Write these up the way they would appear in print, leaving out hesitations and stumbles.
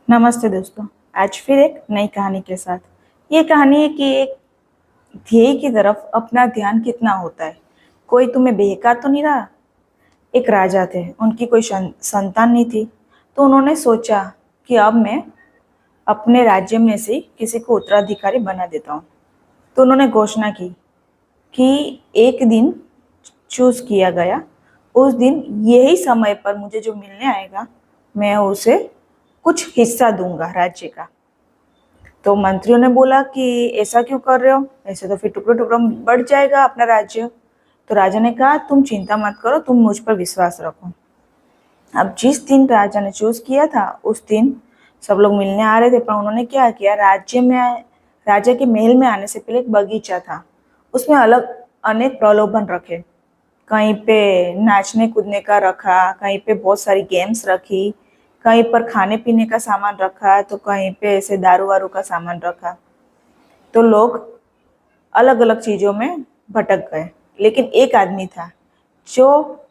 नमस्ते दोस्तों। आज फिर एक नई कहानी के साथ। ये कहानी है कि एक ध्येय की तरफ अपना ध्यान कितना होता है। कोई तुम्हें बहका तो नहीं रहा। एक राजा थे, उनकी कोई संतान नहीं थी। तो उन्होंने सोचा कि अब मैं अपने राज्य में से किसी को उत्तराधिकारी बना देता हूँ। तो उन्होंने घोषणा की कि एक दिन चूज किया गया, उस दिन यही समय पर मुझे जो मिलने आएगा मैं उसे कुछ हिस्सा दूंगा राज्य का। तो मंत्रियों ने बोला कि ऐसा क्यों कर रहे हो, ऐसे तो फिर टुकड़ों टुकड़ों बढ़ जाएगा अपना राज्य। तो राजा ने कहा तुम चिंता मत करो, तुम मुझ पर विश्वास रखो। अब जिस दिन राजा ने चूज किया था उस दिन सब लोग मिलने आ रहे थे, पर उन्होंने क्या किया, राजा के महल में आने से पहले एक बगीचा था, उसमें अलग अनेक प्रलोभन रखे। कहीं पे नाचने कूदने का रखा, कहीं पे बहुत सारी गेम्स रखी, कहीं पर खाने पीने का सामान रखा, तो कहीं पे ऐसे दारू वारू का सामान रखा। तो लोग अलग अलग चीजों में भटक गए, लेकिन एक आदमी था जो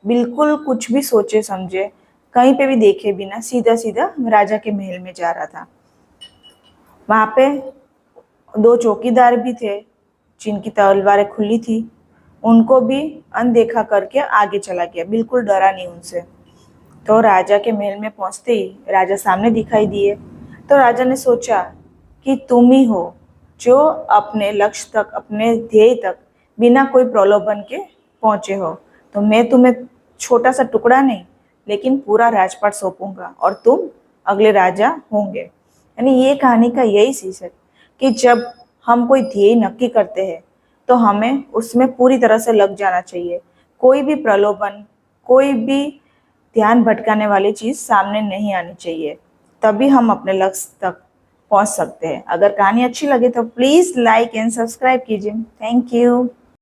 बिल्कुल कुछ भी सोचे समझे, कहीं पे भी देखे बिना सीधा सीधा राजा के महल में जा रहा था। वहां पे दो चौकीदार भी थे जिनकी तलवारें खुली थी। उनको भी अनदेखा करके आगे चला गया, बिल्कुल डरा नहीं उनसे। तो राजा के महल में पहुंचते ही राजा सामने दिखाई दिए। तो राजा ने सोचा कि तुम ही हो जो अपने लक्ष्य तक, अपने ध्येय तक बिना कोई प्रलोभन के पहुंचे हो। तो मैं तुम्हें छोटा सा टुकड़ा नहीं, लेकिन पूरा राजपाट सौंपूंगा और तुम अगले राजा होंगे। यानी ये कहानी का यही शीर्षक है कि जब हम कोई ध्येय नक्की करते हैं तो हमें उसमें पूरी तरह से लग जाना चाहिए। कोई भी प्रलोभन, कोई भी ध्यान भटकाने वाली चीज सामने नहीं आनी चाहिए, तभी हम अपने लक्ष्य तक पहुंच सकते हैं। अगर कहानी अच्छी लगे तो प्लीज लाइक एंड सब्सक्राइब कीजिए। Thank you.